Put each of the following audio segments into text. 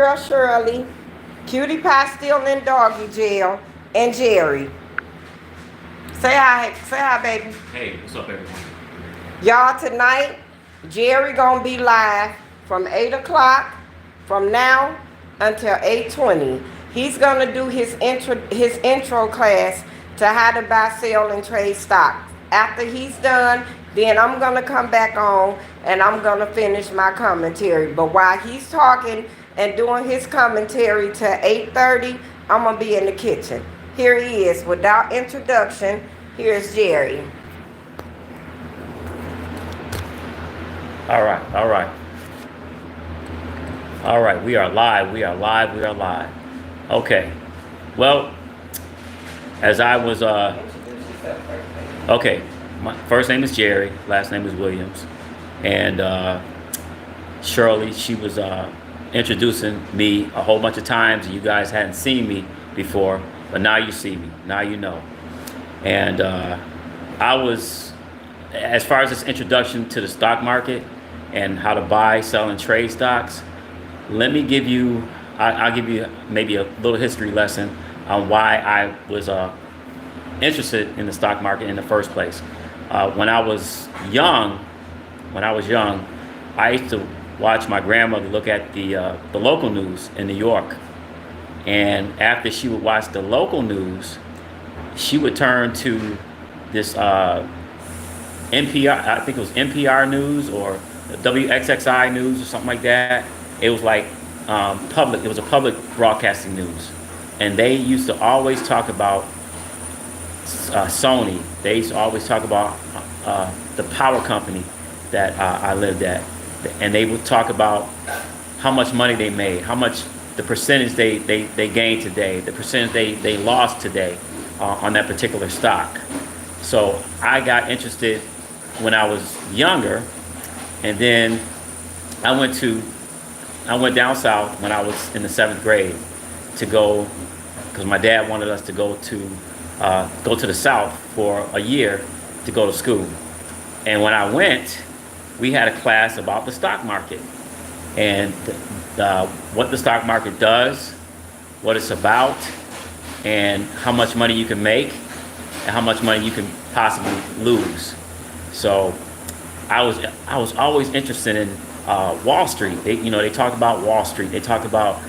Girl Shirley, Cutie Pie still in doggy jail, and Gerry. Say hi, baby. Hey, what's up, everyone? Y'all, tonight, Gerry gonna be live from 8 o'clock from now until 8:20. He's gonna do his intro class to how to buy, sell, and trade stock. After he's done, then I'm gonna come back on and I'm gonna finish my commentary. But while he's talking and doing his commentary to 8:30, I'm gonna be in the kitchen. Here he is. Without introduction, here's Gerry. All right, all right, all right. We are live. We are live. We are live. Okay. Well, as I was, Introduce yourself first, baby. okay. My first name is Gerry. Last name is Williams. And Shirley, she was introducing me a whole bunch of times. You guys hadn't seen me before, but now you see me. Now you know. And I was, as far as this introduction to the stock market and how to buy, sell, and trade stocks, let me give you, I'll give you maybe a little history lesson on why I was interested in the stock market in the first place. When I was young, I used to watch my grandmother look at the local news in New York. And after she would watch the local news, she would turn to this NPR, I think it was NPR News or WXXI News or something like that. It was like public, it was a public broadcasting news. And they used to always talk about Sony. They used to always talk about the power company that I lived at. And they would talk about how much money they made, how much the percentage they gained today, the percentage they lost today on that particular stock. So I got interested when I was younger, and then I went down south when I was in the 7th grade to go, because my dad wanted us to go to the south for a year to go to school. And when I went, we had a class about the stock market and what the stock market does, what it's about, and how much money you can make and how much money you can possibly lose. So I was always interested in Wall Street. They talk about Wall Street. They talk about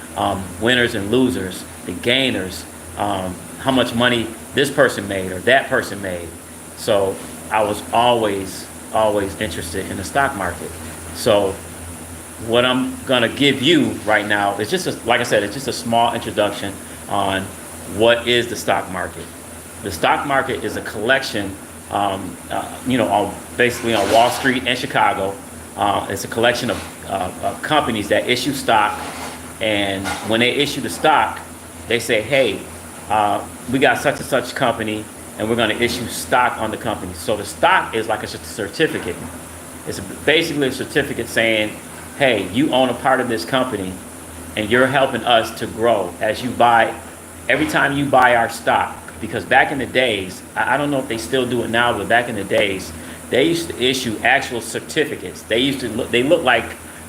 winners and losers, the gainers, how much money this person made or that person made. So I was always interested in the stock market. So what I'm gonna give you right now is like I said, it's just a small introduction on what is the stock market. The stock market is a collection, basically on Wall Street and Chicago. It's a collection of companies that issue stock, and when they issue the stock, they say, hey, we got such and such company, and we're going to issue stock on the company. So the stock is like a certificate. It's basically a certificate saying, hey, you own a part of this company, and you're helping us to grow as you buy. Every time you buy our stock, because back in the days, I don't know if they still do it now, but back in the days, they used to issue actual certificates. They look like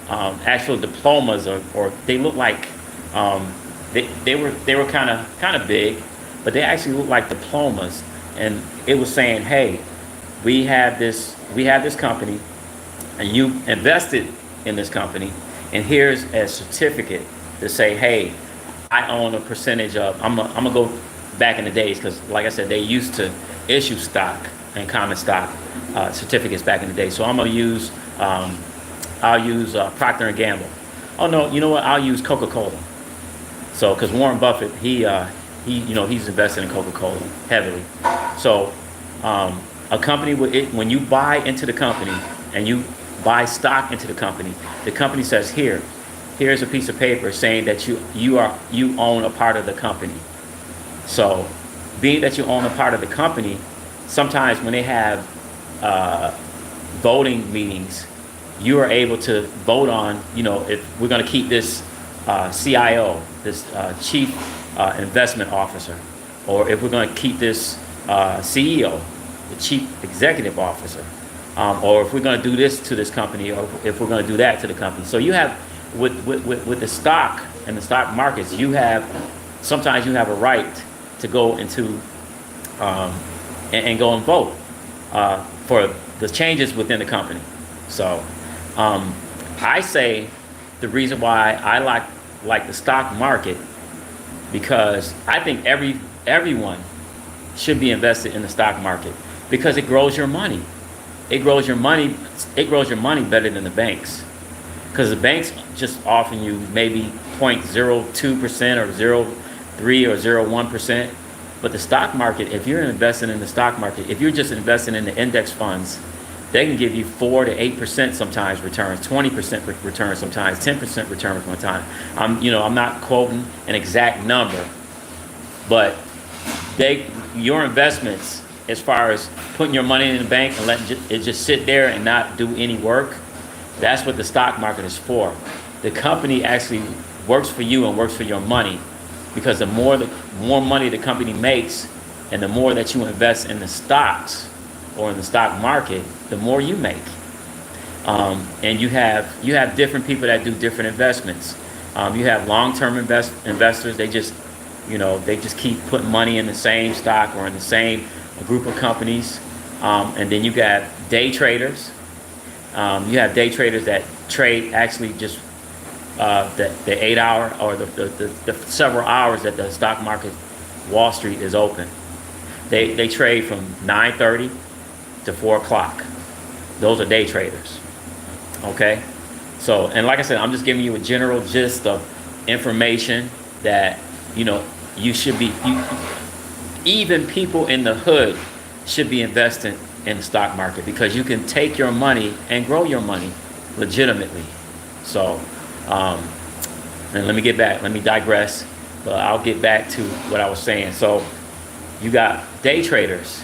actual diplomas, or they look like they were kind of big, but they actually look like diplomas. And it was saying, hey, we have this company, and you invested in this company, and here's a certificate to say, hey, I own a percentage of. I'm gonna go back in the days, because like I said, they used to issue stock and common stock certificates back in the day. So I'm gonna use I'll use Procter and Gamble. Oh no, you know what? I'll use Coca-Cola. So because Warren Buffett, he's invested in Coca-Cola heavily. So a company when you buy into the company and you buy stock into the company says, here's a piece of paper saying that you own a part of the company. So being that you own a part of the company, sometimes when they have voting meetings, you are able to vote on, if we're going to keep this CIO, this chief investment officer, or if we're going to keep this CEO, the chief executive officer, or if we're going to do this to this company, or if we're going to do that to the company. So you have with the stock, in the stock markets, sometimes you have a right to go into and go and vote for the changes within the company. So I say the reason why I like the stock market, because I think everyone should be invested in the stock market, because it grows your money. It grows your money better than the banks, because the banks just offering you maybe 0.02% or 0.3 or 0.1%. But the stock market, if you're investing in the stock market, if you're just investing in the index funds, they can give you 4 to 8% sometimes returns, 20% returns sometimes, 10% returns one time. I'm not quoting an exact number, but your investments, as far as putting your money in the bank and letting it just sit there and not do any work, that's what the stock market is for. The company actually works for you and works for your money, because the more money the company makes, and the more that you invest in the stocks or in the stock market, the more you make. And you have different people that do different investments. You have long-term investors. They just keep putting money in the same stock or in the same group of companies. And then you got day traders. You have day traders that trade actually just the 8 hour or the several hours that the stock market, Wall Street, is open. They trade from 9:30 to 4 o'clock. Those are day traders. Okay? So, and like I said, I'm just giving you a general gist of information that, you should be, even people in the hood should be investing in the stock market, because you can take your money and grow your money legitimately. So, and let me digress, but I'll get back to what I was saying. So you got day traders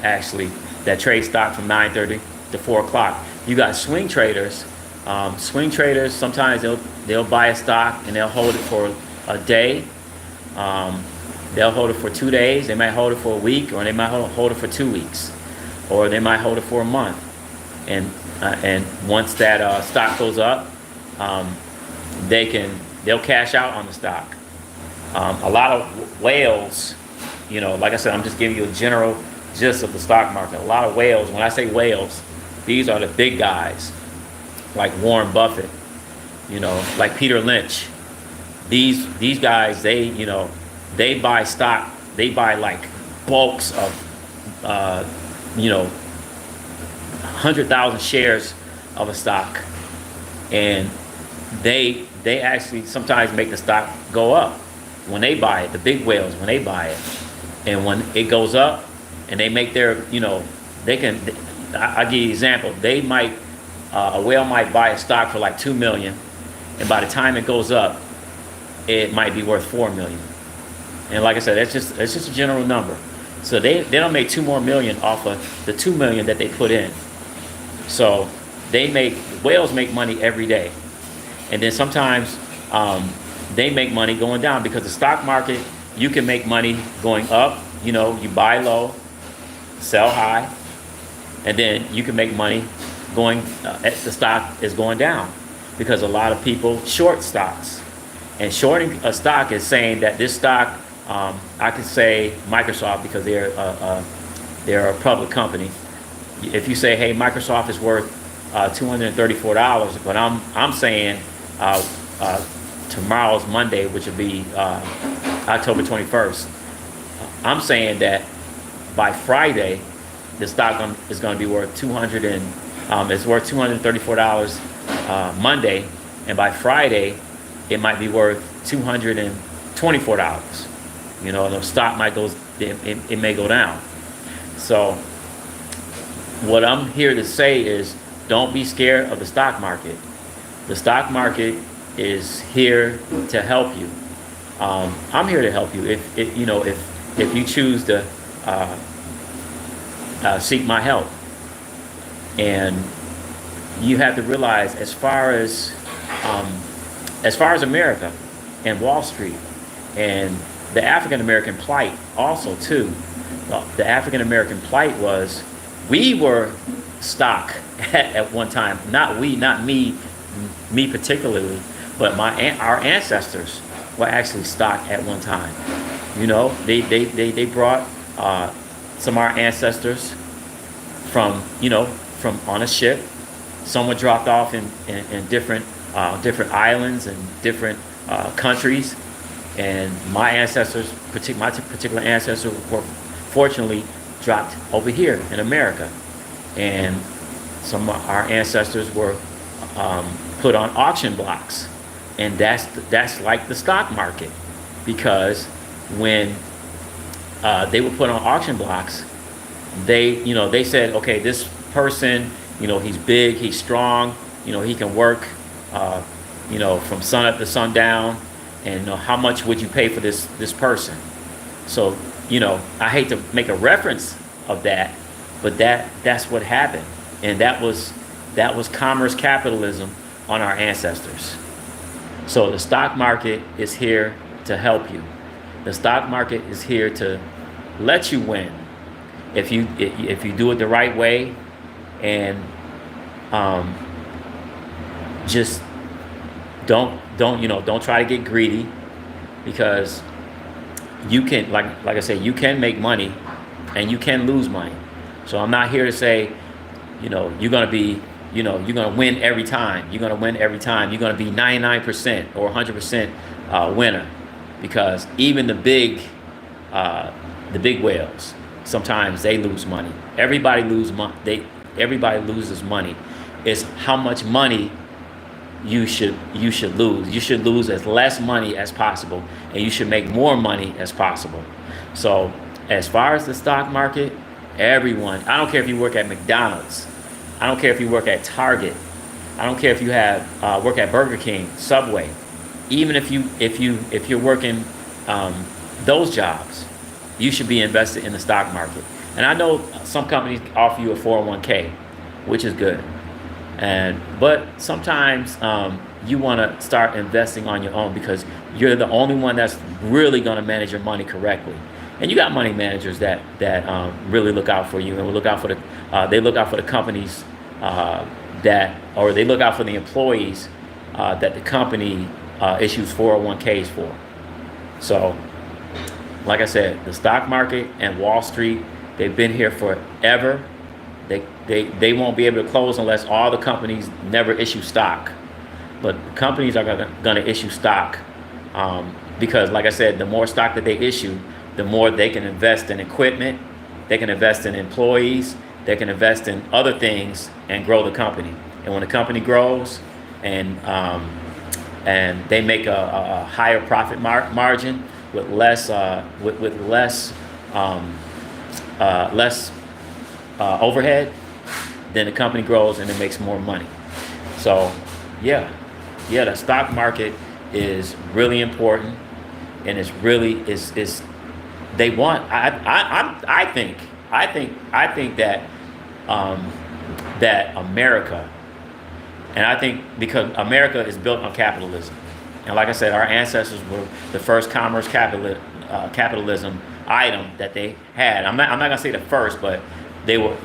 actually that trade stock from 9:30 to 4 o'clock. You got swing traders. Swing traders, sometimes they'll buy a stock and they'll hold it for a day. They'll hold it for 2 days. They might hold it for a week, or they might hold it for 2 weeks, or they might hold it for a month. And once that stock goes up, they'll cash out on the stock. A lot of whales, like I said, I'm just giving you a general gist of the stock market. A lot of whales. When I say whales, these are the big guys, like Warren Buffett, like Peter Lynch. These guys, they buy stock. They buy like bulks of 100,000 shares of a stock, and they actually sometimes make the stock go up when they buy it. The big whales, when they buy it, and when it goes up, and they make their, they can. I'll give you an example. They might, a whale might buy a stock for like $2 million, and by the time it goes up, it might be worth $4 million. And like I said, it's just a general number. So they don't make $2 more million off of the $2 million that they put in. So whales make money every day, and then sometimes they make money going down, because the stock market, you can make money going up. You buy low, sell high, and then you can make money going the stock is going down, because a lot of people short stocks. And shorting a stock is saying that this stock, I could say Microsoft, because they're a public company. If you say, hey, Microsoft is worth $234, but I'm saying tomorrow's Monday, which would be October 21st. I'm saying that by Friday, the stock is going to be worth it's worth $234 Monday, and by Friday, it might be worth $224. The stock might it may go down. So what I'm here to say is, don't be scared of the stock market. The stock market is here to help you. I'm here to help you if you choose to seek my help. And you have to realize, as far as America and Wall Street and the African American plight also too. The African American plight was, we were stock at one time. Not me particularly, but our ancestors were actually stock at one time. You know, they brought some of our ancestors from, you know, from on a ship. Some were dropped off in different different islands and different countries. And my ancestors, my particular ancestors, were fortunately dropped over here in America. And some of our ancestors were put on auction blocks, and that's like the stock market, because when they were put on auction blocks, they said, okay, this person, he's big, he's strong, he can work, from sun up to sundown, and how much would you pay for this person? So, I hate to make a reference of that, but that's what happened, and that was commerce capitalism on our ancestors. So the stock market is here to help you. The stock market is here to let you win if you do it the right way, and just don't try to get greedy, because you can, like I said, you can make money and you can lose money. So I'm not here to say, you're gonna be, you're gonna win every time. You're gonna win every time. You're gonna be 99% or 100% winner, because even the big whales, sometimes they lose money. Everybody loses money. It's how much money you should lose. You should lose as less money as possible, and you should make more money as possible. So as far as the stock market, everyone, I don't care if you work at McDonald's, I don't care if you work at Target, I don't care if you have work at Burger King, Subway, even if you're working those jobs, you should be invested in the stock market. And I know some companies offer you a 401k, which is good. But sometimes you want to start investing on your own, because you're the only one that's really going to manage your money correctly. And you got money managers that really look out for you, and will look out for they look out for the companies they look out for the employees that the company issues 401ks for. So, like I said, the stock market and Wall Street, they've been here forever. They won't be able to close unless all the companies never issue stock. But companies are going to issue stock, because, like I said, the more stock that they issue, the more they can invest in equipment, they can invest in employees, they can invest in other things and grow the company. And when the company grows and they make a higher profit margin with less overhead, then the company grows and it makes more money. So the stock market is really important, and it's really is they want. I think that that America, and I think because America is built on capitalism, and like I said, our ancestors were the first commerce capitalism item that they had. I'm not gonna say the first, but they were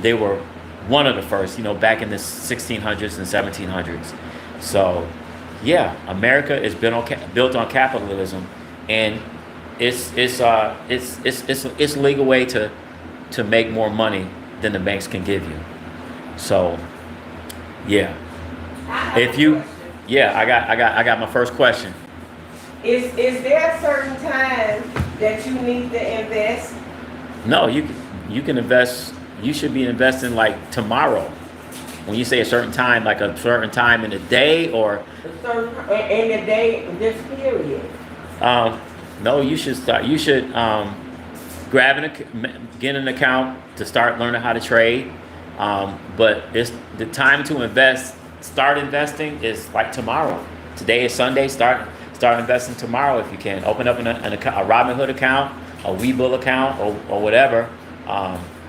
one of the first, back in the 1600s and 1700s. So, America is built on capitalism, and it's a legal way to make more money than the banks can give you. So, if you, I got my first question. Is there a certain time that you need to invest? No, you can invest. You should be investing like tomorrow. When you say a certain time, like a certain time in the day, or A certain in the day, this period. no, you should start. You should get an account to start learning how to trade. But it's the time to invest. Start investing is like tomorrow. Today is Sunday. Start investing tomorrow if you can. Open up a Robinhood account, a Webull account, or whatever.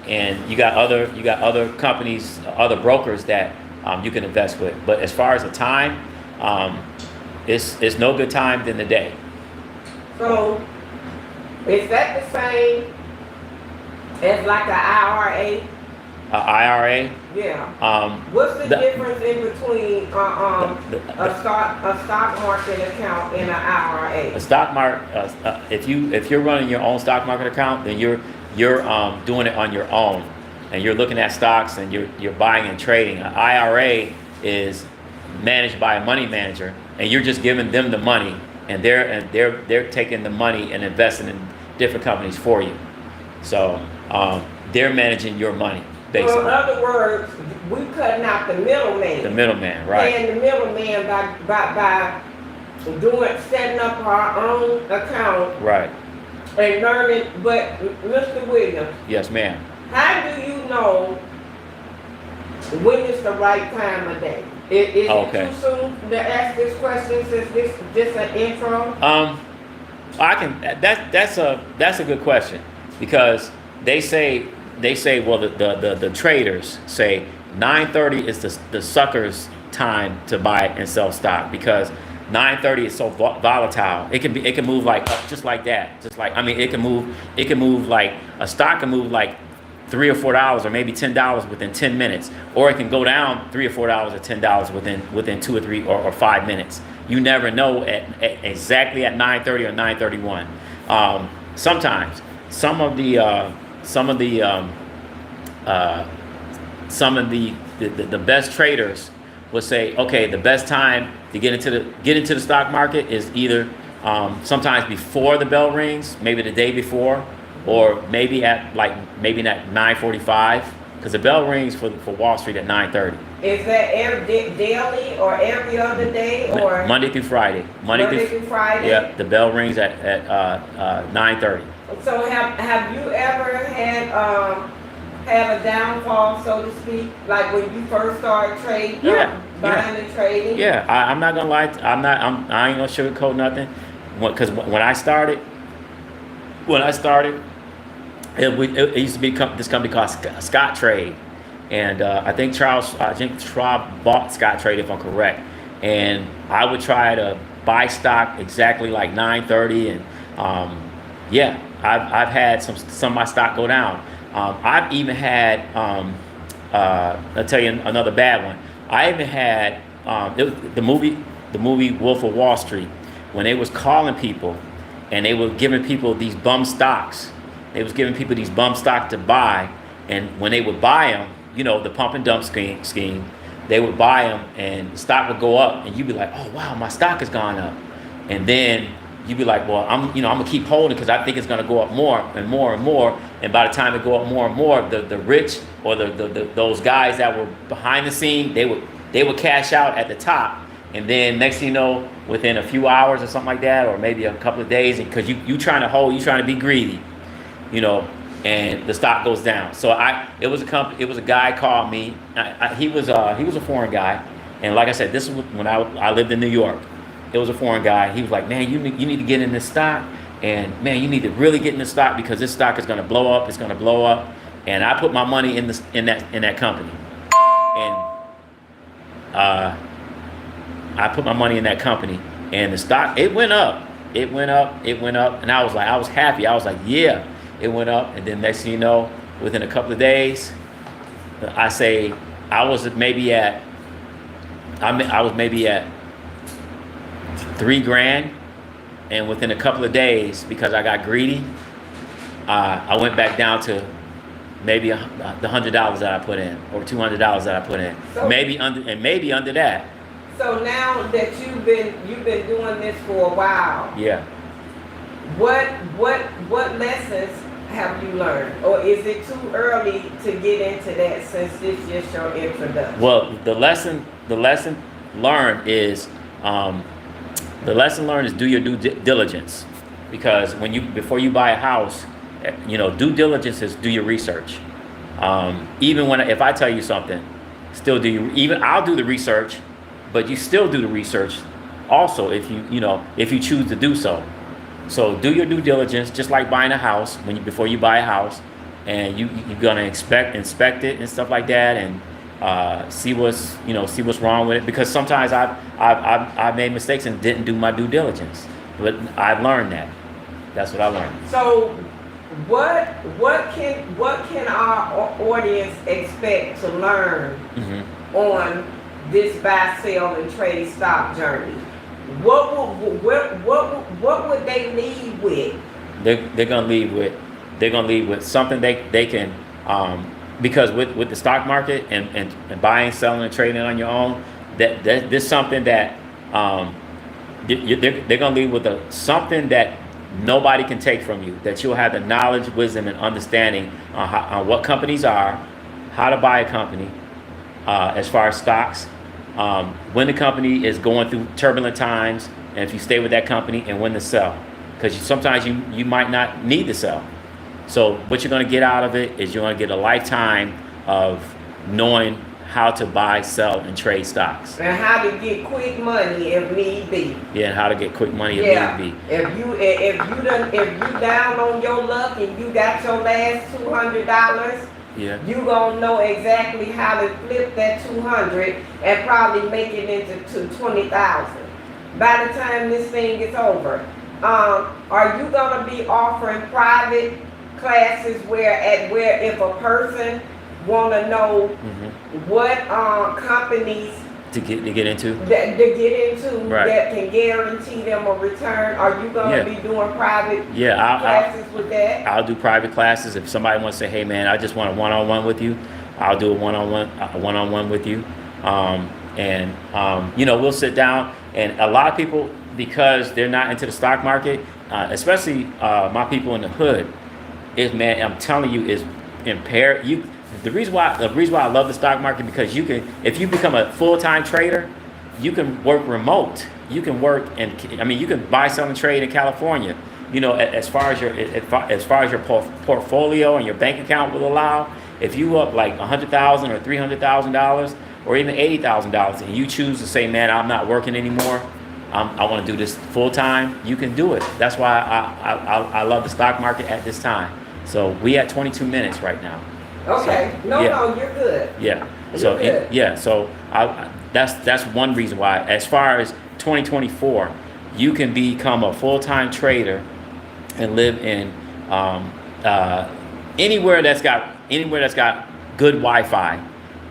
And you got other companies, other brokers that you can invest with. But as far as the time, it's no good time than the day. So, is that the same as like an IRA? IRA. Yeah. What's the difference in between a stock market account and an IRA? A stock market, if you're running your own stock market account, then you're doing it on your own, and you're looking at stocks and you're buying and trading. An IRA is managed by a money manager, and you're just giving them the money, and they're taking the money and investing in different companies for you. So they're managing your money, basically. So in other words, we cutting out the middleman. The middleman, right? Paying the middleman by setting up our own account. Right. And learning. But Mr. Williams. Yes, ma'am. How do you know when it's the right time of day? Is it too soon to ask this question since this just an intro? I can. That's a good question, because they say well, the traders say 9:30 is the sucker's time to buy and sell stock, because 9:30 is so volatile. It can move like up just like that. Just like, I mean, it can move like a stock can move like $3 or $4 or maybe $10 within 10 minutes, or it can go down $3 or $4 or $10 within 2 or 3 or 5 minutes. You never know at exactly at 9:30 or 9:31. Sometimes some of the best traders will say, okay, the best time to get into the stock market is either sometimes before the bell rings, maybe the day before, or maybe at 9:45, because the bell rings for Wall Street at 9:30. Is that daily or every other day, or Monday through Friday? Monday through Friday. Yeah, the bell rings at 9:30. So have you ever had a downfall, so to speak, like when you first started trading? Buying and trading. Yeah, I'm not gonna lie. I ain't gonna sugarcoat nothing. Because when I started, it used to be this company called Scott Trade, and I think Schwab bought Scott Trade, if I'm correct. And I would try to buy stock exactly like 9:30, and I've had some of my stock go down. I've even had I'll tell you another bad one. I even had the movie Wolf of Wall Street, when they was calling people and they were giving people these bum stocks. They was giving people these bum stocks to buy, and when they would buy them, the pump and dump scheme, they would buy them and the stock would go up, and you'd be like, oh wow, my stock has gone up. And then you'd be like, well, I'm gonna keep holding because I think it's gonna go up more and more and more. And by the time it go up more and more, the rich or those guys that were behind the scene, they would cash out at the top. And then next thing you know, within a few hours or something like that, or maybe a couple of days, because you trying to hold, you trying to be greedy, and the stock goes down. So it was a guy called me. He was a foreign guy, and like I said, this was when I lived in New York. It was a foreign guy. He was like, man, you need to get in this stock, and man, you need to really get in this stock because this stock is going to blow up. It's going to blow up. And I put my money in that company, and I put my money in that company, and the stock, it went up, and I was happy. I was like, yeah, it went up. And then next thing you know, within a couple of days, I was maybe at $3,000, and within a couple of days, because I got greedy, I went back down to maybe the $100 that I put in, or $200 that I put in, so, maybe under that. So now that you've been doing this for a while, yeah. What lessons have you learned, or is it too early to get into that since this is just your introduction? Well, the lesson learned is do your due diligence, because before you buy a house, due diligence is do your research. Even if I tell you something, still I'll do the research, but you still do the research also if you choose to do so. So do your due diligence, just like buying a house. Before you buy a house, and you're gonna inspect it and stuff like that, and see what's wrong with it. Because sometimes I've made mistakes and didn't do my due diligence, but I've learned that. That's what I learned. So what can our audience expect to learn on this buy, sell, and trade stock journey? What would they leave with? They're gonna leave with something they can, because with the stock market and buying, selling, and trading on your own, that there's something that they're gonna leave with something that nobody can take from you, that you'll have the knowledge, wisdom, and understanding on what companies are, how to buy a company, as far as stocks, when the company is going through turbulent times, and if you stay with that company, and when to sell, because sometimes you might not need to sell. So what you're going to get out of it is you're going to get a lifetime of knowing how to buy, sell, and trade stocks. And how to get quick money if need be. Yeah, and how to get quick money if need be. If you down on your luck and you got your last $200, yeah, you gonna know exactly how to flip that 200 and probably make it into 20,000 by the time this thing is over. Are you gonna be offering private classes where if a person wanna know what companies to get into right, that can guarantee them a return? Are you gonna be doing private classes with that? I'll do private classes. If somebody wants to say, hey man, I just want a one-on-one with you, I'll do a one-on-one with you. We'll sit down, and a lot of people, because they're not into the stock market, especially my people in the hood, I'm telling you, is impaired. The reason why I love the stock market, because if you become a full-time trader, you can work remote. You can work you can buy, sell, and trade in California. As far as your portfolio and your bank account will allow, if you up like $100,000 or $300,000 or even $80,000, and you choose to say, man, I'm not working anymore, I want to do this full time, you can do it. That's why I love the stock market at this time. So we at 22 minutes right now. Okay. So, no, you're good. Yeah. So that's one reason why. As far as 2024, you can become a full-time trader and live in anywhere that's got good Wi-Fi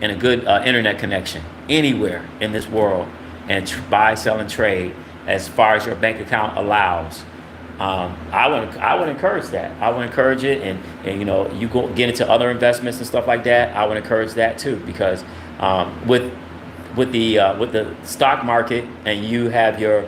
and a good internet connection, anywhere in this world, and buy, sell, and trade as far as your bank account allows. I would encourage that. I would encourage it, and you go get into other investments and stuff like that. I would encourage that too, because with the stock market, and you have your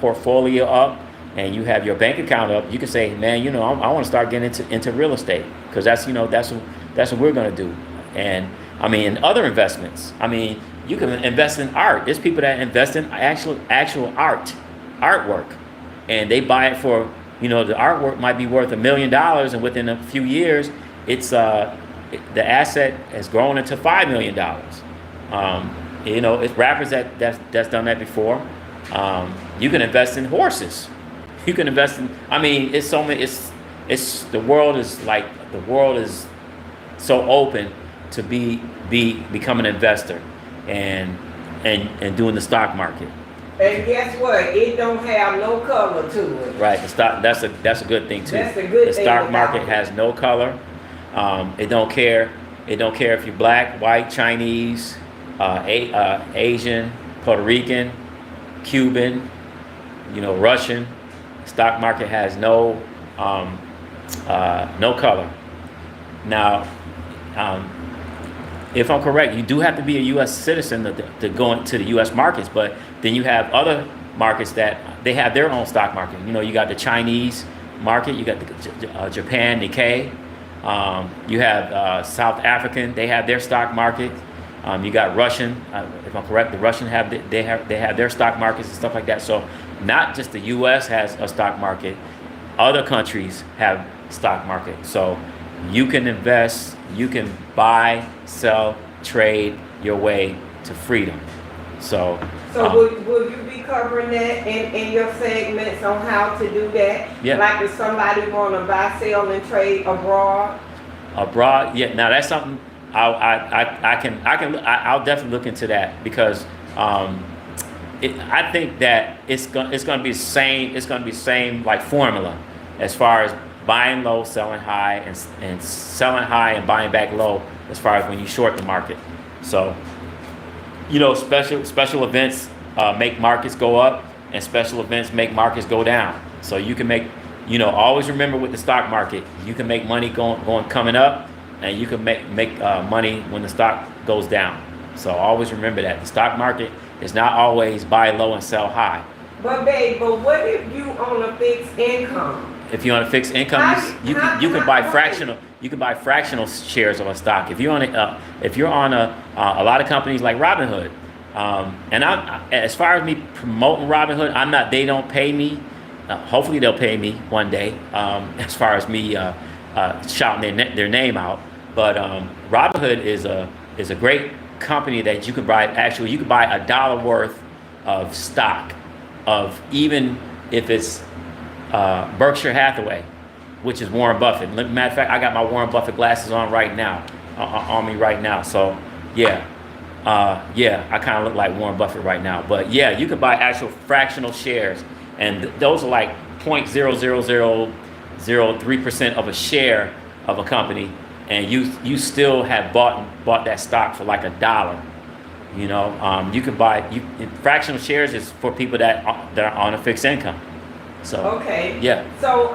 portfolio up, and you have your bank account up, you can say, man, I want to start getting into real estate, because that's what we're going to do. And in other investments, you can invest in art. There's people that invest in actual artwork, and they buy it for, the artwork might be worth $1 million, and within a few years it's the asset has grown into $5 million. It's rappers that's done that before. You can invest in horses. You can invest in, it's so many, the world is so open to become an investor and doing the stock market. And guess what? It don't have no color to it. Right. The stock. That's a good thing too. That's a good thing. The stock market has no color. It don't care. It don't care if you're black, white, Chinese, Asian, Puerto Rican, Cuban, Russian. Stock market has no color. Now, if I'm correct, you do have to be a U.S. citizen to go into the U.S. markets, but then you have other markets that they have their own stock market. You got the Chinese market, you got the Japan, Nikkei, you have South African, they have their stock market. You got Russian, if I'm correct, the Russian they have their stock markets and stuff like that. So not just the U.S. has a stock market, other countries have stock market. So you can invest, you can buy, sell, trade your way to freedom. So will you be covering that in your segments on how to do that? Yeah. Like if somebody want to buy, sell, and trade abroad? Yeah. Now that's something I'll definitely look into that, because I think that it's going to be the same. It's going to be the same like formula. as far as buying low, selling high, and selling high and buying back low, as far as when you short the market. So, special events make markets go up, and special events make markets go down. So you can make, always remember with the stock market, you can make money going coming up, and you can make money when the stock goes down. So always remember that the stock market is not always buy low and sell high. But what if you on a fixed income? If you're on a fixed income, you can buy fractional. You can buy fractional shares of a stock. If you're on a lot of companies like Robinhood, and as far as me promoting Robinhood, They don't pay me. Hopefully they'll pay me one day. As far as me shouting their name out, but Robinhood is a great company that you could buy. Actually, you could buy $1 worth of stock, of even if it's Berkshire Hathaway, which is Warren Buffett. Matter of fact, I got my Warren Buffett glasses on right now, on me right now. So yeah, I kind of look like Warren Buffett right now. But yeah, you could buy actual fractional shares, and those are like 0.00003% of a share of a company, and you still have bought that stock for like $1. You could buy fractional shares is for people that are on a fixed income. So okay. Yeah. So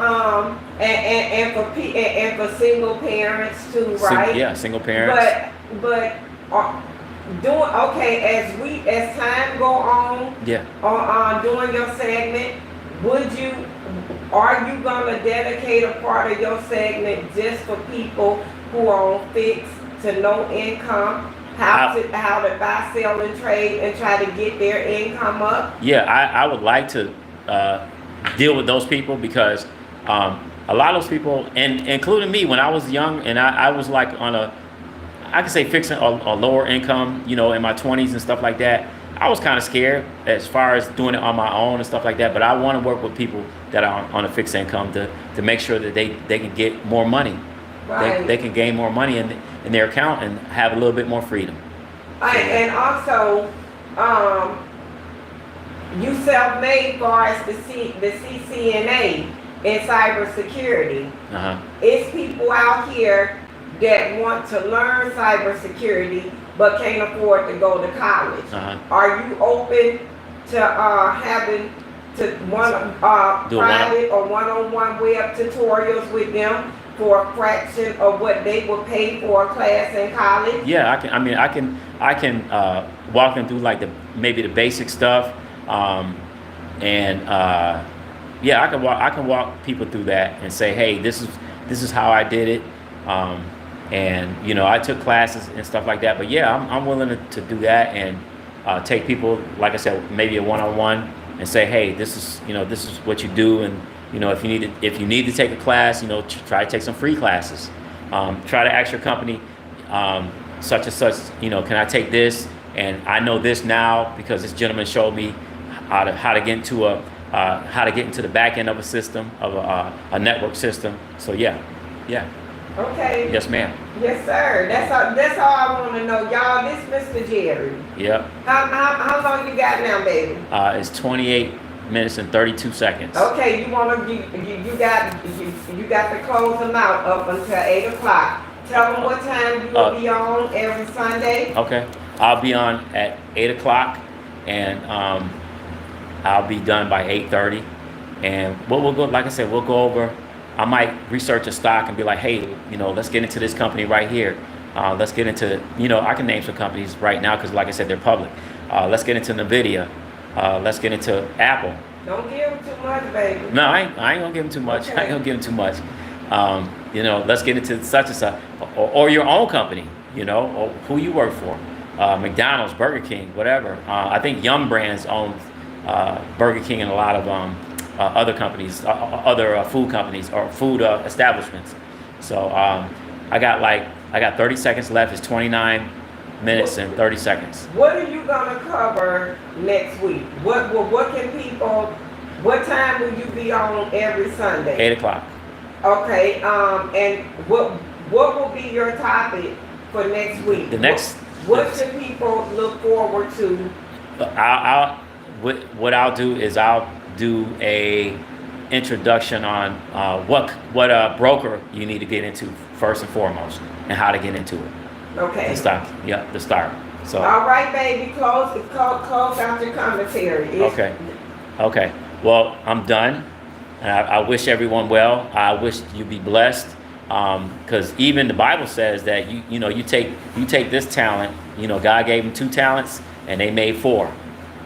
and for single parents too, right? Single parents. But as time go on. Yeah. Doing your segment, are you gonna dedicate a part of your segment just for people who are on fixed to no income? How to buy, sell, and trade, and try to get their income up? Yeah, I would like to deal with those people, because a lot of those people, and including me, when I was young and I was like I could say fixing a lower income, in my 20s and stuff like that, I was kind of scared as far as doing it on my own and stuff like that. But I want to work with people that are on a fixed income to make sure that they can get more money. Right. They can gain more money in their account and have a little bit more freedom. And also, you self-made far as the CCNA in cybersecurity. It's people out here that want to learn cybersecurity but can't afford to go to college. Are you open to having private or one-on-one web tutorials with them for a fraction of what they would pay for a class in college? Yeah, I can walk them through like maybe the basic stuff, yeah, I can walk people through that and say, hey, this is how I did it, and I took classes and stuff like that. But yeah, I'm willing to do that and take people, like I said, maybe a one-on-one, and say, hey, this is what you do, and if you need to take a class, try to take some free classes. Try to ask your company, such and such, can I take this? And I know this now because this gentleman showed me how to get into the back end of a system, of a network system. So yeah. Okay. Yes, ma'am. Yes, sir. That's all I want to know, y'all. This Mr. Gerry. Yep. How long you got now, baby? It's 28 minutes and 32 seconds. Okay, you got to close them out up until 8 o'clock. Tell them what time you will be on every Sunday. Okay, I'll be on at 8 o'clock, and I'll be done by 8:30. And we'll go, like I said, we'll go over. I might research a stock and be like, hey, let's get into this company right here. Let's get into, I can name some companies right now because, like I said, they're public. Let's get into NVIDIA. Let's get into Apple. Don't give them too much, baby. No, I ain't gonna give them too much. Okay. I ain't gonna give them too much. Let's get into such and such, or your own company, or who you work for. McDonald's, Burger King, whatever. I think Yum Brands owns Burger King and a lot of other companies, other food companies or food establishments. So I got 30 seconds left. It's 29 minutes and 30 seconds. What are you gonna cover next week? What time will you be on every Sunday? 8 o'clock. Okay. And what will be your topic for next week? What should people look forward to? What I'll do is I'll do a introduction on what broker you need to get into first and foremost, and how to get into it. Okay. The stock, yeah, the start. So. All right, baby. Close out your commentary. Okay. Well, I'm done. And I wish everyone well. I wish you be blessed. Because even the Bible says that you take this talent. God gave them 2 talents and they made 4.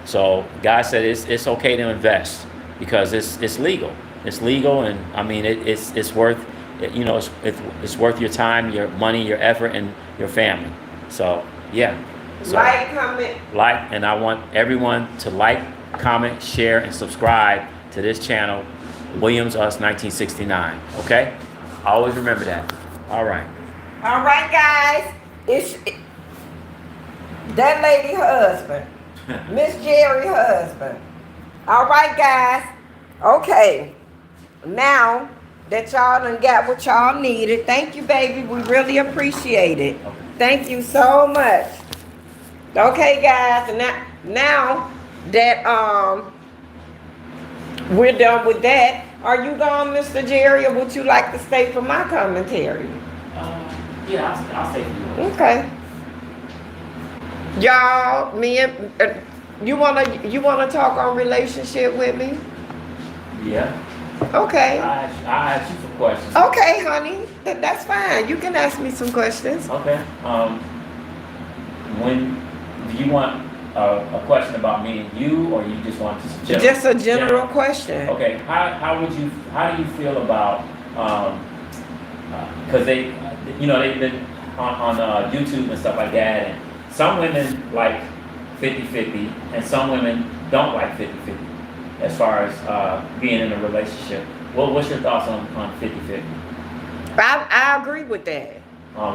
So God said it's okay to invest because it's legal. It's legal, and I mean it's worth it's worth your time, your money, your effort, and your family. So yeah. So, like, comment. And I want everyone to like, comment, share, and subscribe to this channel, Williams Us 1969. Okay? Always remember that. All right. All right, guys. It's that lady husband, Miss Gerry husband. All right, guys. Okay. Now that y'all done got what y'all needed, thank you, baby. We really appreciate it. Okay. Thank you so much. Okay, guys. And now that we're done with that, are you gone, Mr. Gerry, or would you like to stay for my commentary? Yeah, I'll stay for you. Okay. Y'all, me and you wanna talk on relationship with me? Yeah. Okay. I ask you some questions. Okay, honey, that's fine. You can ask me some questions. Okay. When do you want a question about me and you, or you just want Just a general question. Okay. How do you feel about because they've been on YouTube and stuff like that, and some women like 50-50 and some women don't like 50-50 as far as being in a relationship. What's your thoughts on 50-50? I agree with that.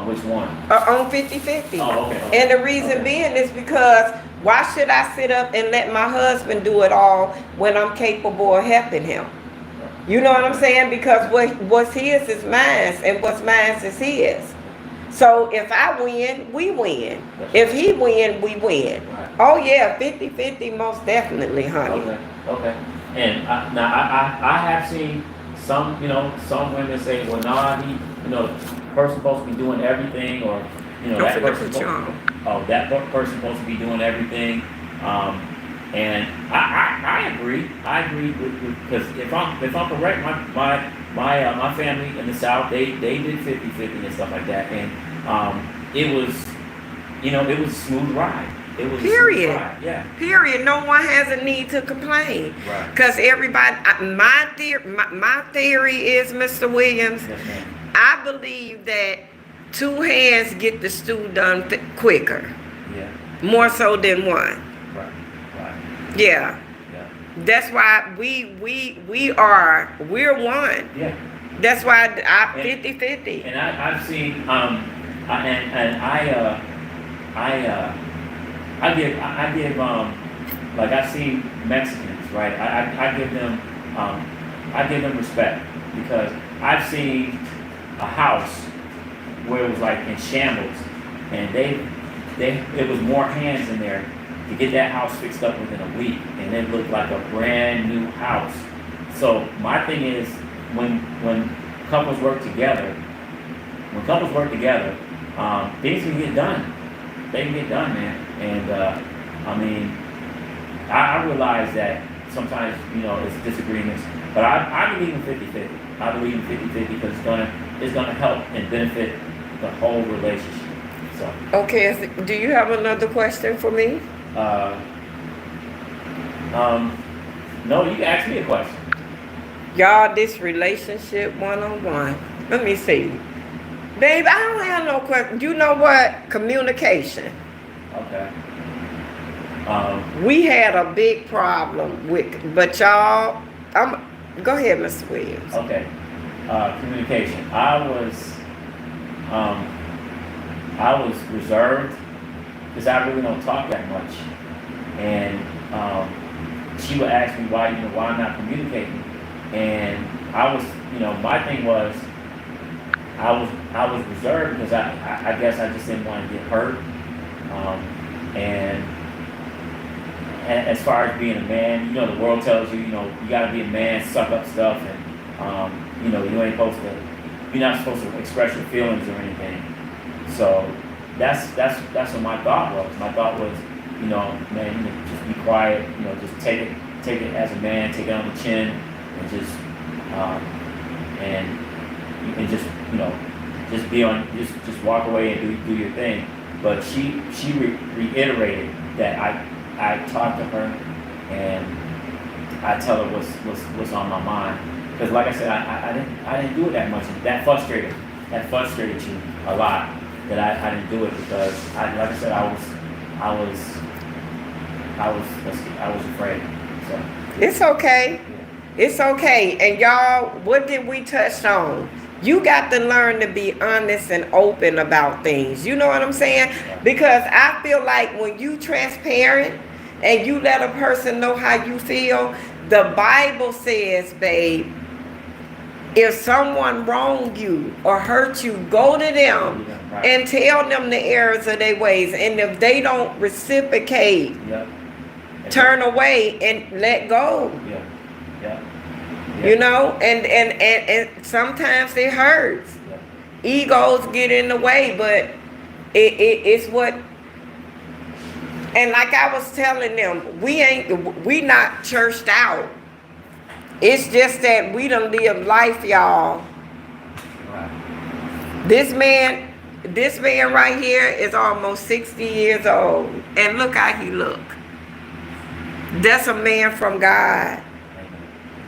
Which one? On 50-50. Oh, okay. And the reason being is because why should I sit up and let my husband do it all when I'm capable of helping him? You know what I'm saying? Because what's his is mine, and what's mine is his. So if I win, we win. If he win, we win. Right. Oh yeah, 50-50 most definitely, honey. Okay. And I have seen some women say, well, nah, person's supposed to be doing everything, or that person's supposed to be doing everything. And I agree. I agree because if I'm correct, my family in the South, they did 50-50 and stuff like that, and it was a smooth ride. It was Period. A smooth ride. Yeah. Period. No one has a need to complain. Right. Because everybody, my theory is, Mr. Williams, Yes, ma'am. I believe that 2 hands get the stew done quicker, Yeah. more so than one. Right. Yeah. Yeah. That's why we're one. Yeah. That's why I 50-50. And I've seen I give like I've seen Mexicans, right? I give them respect, because I've seen a house where it was like in shambles, and it was more hands in there to get that house fixed up within a week, and it looked like a brand new house. So my thing is, when couples work together, things can get done. They can get done, man. And I mean, I realize that sometimes it's disagreements, but I believe in 50-50. I believe in 50-50 because it's gonna help and benefit the whole relationship. So. Okay. Do you have another question for me? No, you can ask me a question. Y'all, this relationship 101. Let me see. Babe, I don't have no question. You know what? Communication. Okay. We had a big problem but y'all, go ahead, Mr. Williams. Okay. Communication. I was reserved because I really don't talk that much, and she would ask me why I'm not communicating, and I was, my thing was, I was reserved because I guess I just didn't want to get hurt, and as far as being a man, you know, the world tells you, you know, you got to be a man, suck up stuff, and you know, you ain't supposed to, you're not supposed to express your feelings or anything. So that's what my thought was. My thought was, you know, man, you know, just be quiet, you know, just take it as a man, take it on the chin, and just and just, you know, just be on, just walk away and do your thing. But she reiterated that I talked to her and I tell her what's on my mind. Because like I said, I didn't do it that much. That frustrated you a lot. That I didn't do it because like I said, I was afraid. So It's okay. yeah. It's okay. And y'all, what did we touch on? You got to learn to be honest and open about things. You know what I'm saying? Because I feel like when you transparent and you let a person know how you feel, the Bible says, babe, if someone wronged you or hurt you, go to them Right. and tell them the errors of their ways. And if they don't reciprocate, Yep. turn away and let go. Yeah. Yeah. You know, and sometimes it hurts. Yeah. Egos get in the way, but it's what. And like I was telling them, we not churched out. It's just that we done live life, y'all. Right. This man right here is almost 60 years old, and look how he look. That's a man from God.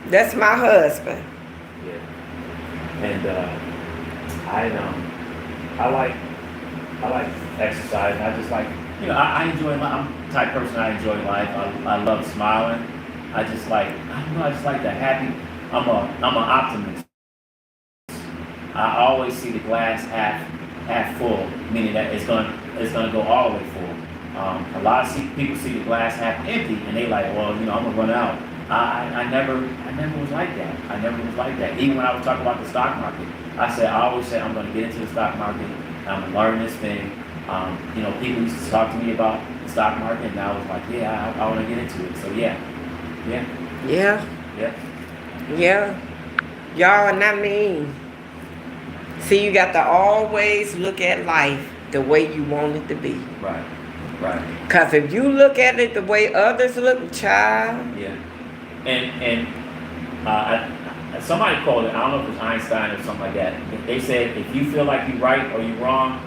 That's my husband. Yeah. And I like exercise. I just like, you know, I enjoy life. I'm the type of person, I enjoy life. I love smiling. I just like, I don't know, I just like the happy. I'm an optimist. I always see the glass half full, meaning that it's gonna go all the way full. A lot of people see the glass half empty, and they like, well, you know, I'm gonna run out. I never was like that. I never was like that. Even when I was talking about the stock market, I always said I'm gonna get into the stock market. I'm gonna learn this thing. You know, people used to talk to me about the stock market, and I was like, yeah, I want to get into it. So yeah. Y'all, and I mean, see, you got to always look at life the way you want it to be. Right. Because if you look at it the way others look, child. Yeah. And somebody called it, I don't know if it was Einstein or something like that. They said if you feel like you're right or you're wrong,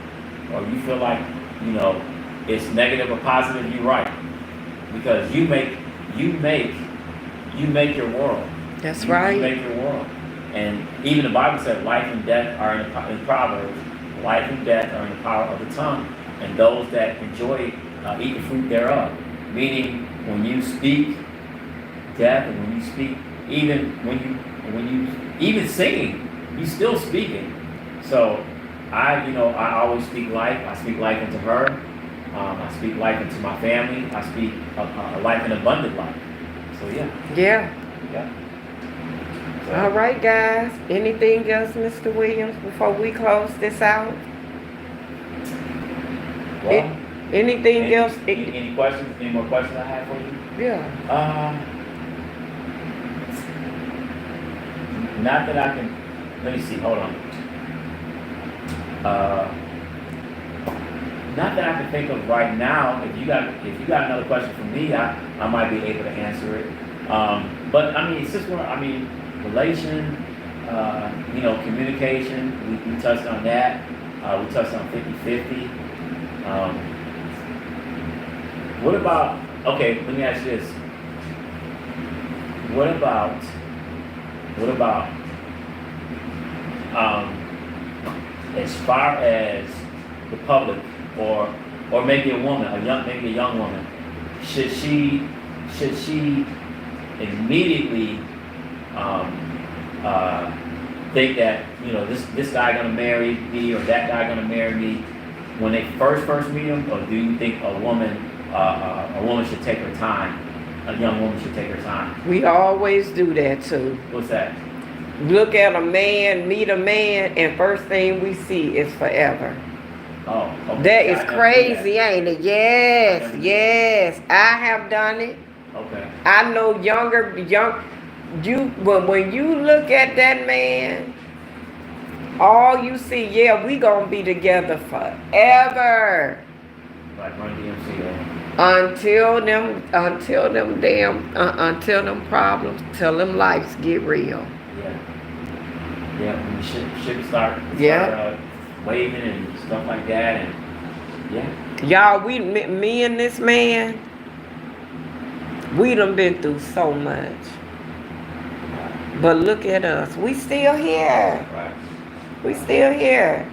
or you feel like, you know, it's negative or positive, you're right. Because you make your world. That's right. You make your world. And even the Bible said life and death are in Proverbs, life and death are in the power of the tongue, and those that enjoy eat the fruit thereof. Meaning, when you speak death, and when you speak, even singing, you still speaking. So I always speak life. I speak life into her. I speak life into my family. I speak a life, an abundant life. So yeah. So, All right, guys. Anything else, Mr. Williams, before we close this out? well, Anything else? Any questions? Any more questions I have for you? Yeah. Not that I can. Let me see. Hold on. Not that I can think of right now. If you got another question for me, I might be able to answer it. But I mean, since relation, communication. We touched on that. We touched on 50-50. What about? Okay, let me ask you this. What about? As far as the public, or maybe a woman, maybe a young woman, should she immediately think that this guy gonna marry me or that guy gonna marry me when they first meet him, or do you think a woman should take her time? A young woman should take her time. We always do that too. What's that? Look at a man, meet a man, and first thing we see is forever. Oh, okay. That Yeah, is I never did crazy, that. ain't it? Yes, I never did yes. I have done it. Okay. I know when you look at that man, all you see, yeah, we gonna be together forever. Like Run DMC. Until them problems, till them lives get real. Yeah. Yeah. When the ship start Yeah. waving and stuff like that, and yeah. Y'all, me and this man, we done been through so much. But look at us. We still here. Right. We still here.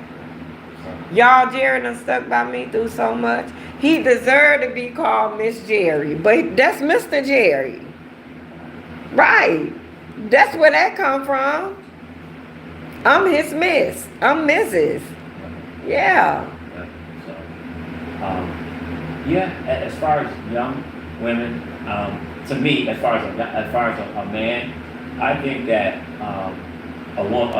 Y'all, Gerry done stuck by me through so much. He deserved to be called Miss Gerry, but that's Mr. Gerry. Right. That's where that come from. I'm his miss. I'm Mrs. Yeah. So, yeah. As far as young women, to me, as far as a man, I think that a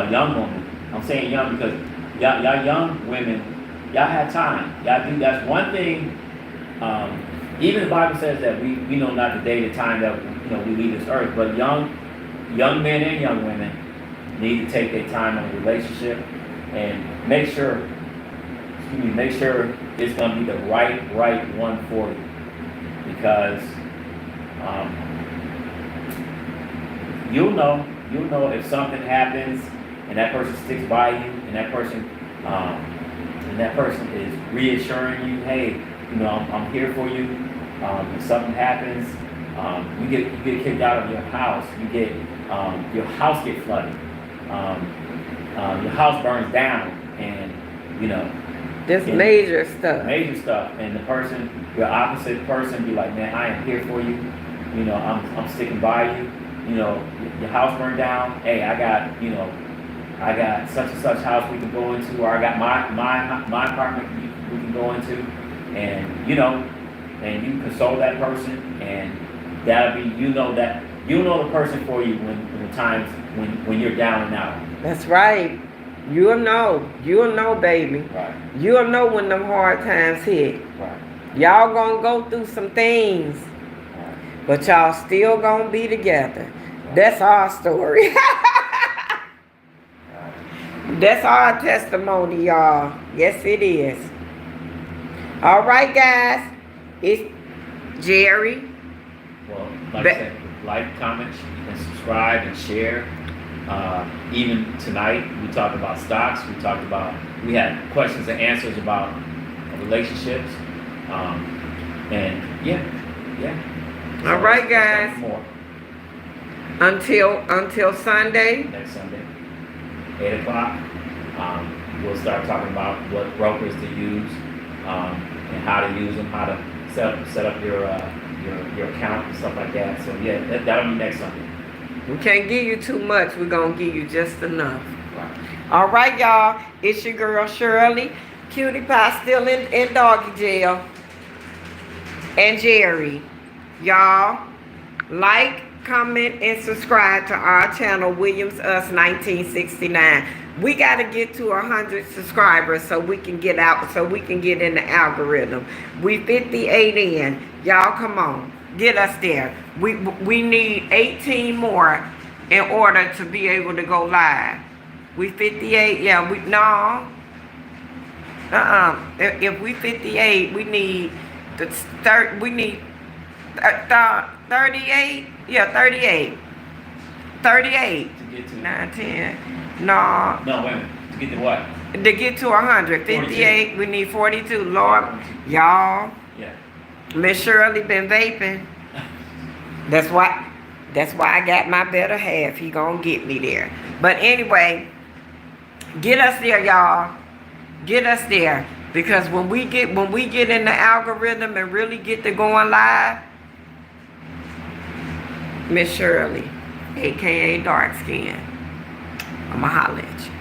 young woman. I'm saying young because y'all young women, y'all have time. Y'all do. That's one thing. Even the Bible says that we know not the day, the time that we leave this earth. But young men and young women need to take their time in a relationship and make sure it's going to be the right one for you. Because you'll know if something happens and that person sticks by you and that person is reassuring you, hey, I'm here for you. If something happens, you get kicked out of your house. You get your house get flooded. Your house burns down, and This major stuff. Major stuff, and your opposite person, be like, man, I am here for you. I'm sticking by you. Your house burned down. Hey, I got such and such house we can go into, or I got my apartment we can go into, and and you console that person, and that'll be the person for you when the times when you're down and out. That's right. You'll know, baby. Right. You'll know when them hard times hit. Right. Y'all gonna go through some things, Right. but y'all still gonna be together. Right. That's our story. Right. That's our testimony, y'all. Yes, it is. All right, guys. It's Gerry. Well, like I said, like, comment, and subscribe, and share. Even tonight, we talked about stocks. We had questions and answers about relationships. And yeah. All right, guys. More. Until Sunday. Next Sunday, 8 o'clock. We'll start talking about what brokers to use, and how to use them, how to set up your account and stuff like that. So yeah, that'll be next Sunday. We can't give you too much. We're going to give you just enough. Right. All right, y'all. It's your girl, Shirley. Cutie Pie still in doggy jail. And Gerry. Y'all, like, comment, and subscribe to our channel, Williams Us 1969. We got to get to 100 subscribers so we can get in the algorithm. We 58 in. Y'all, come on. Get us there. We need 18 more in order to be able to go live. We 58. Yeah, If we 58, we need 38. Yeah, 38. 38. To get to 9, 10. No. No, wait a minute. To get to what? To get to 100. 58. 42. We need 42. Lord, y'all. Yeah. Miss Shirley been vaping. That's why I got my better half. He gonna get me there. But anyway, get us there, y'all. Get us there. Because when we get in the algorithm and really get to going live, Miss Shirley, aka Dark Skin, I'ma holler at you.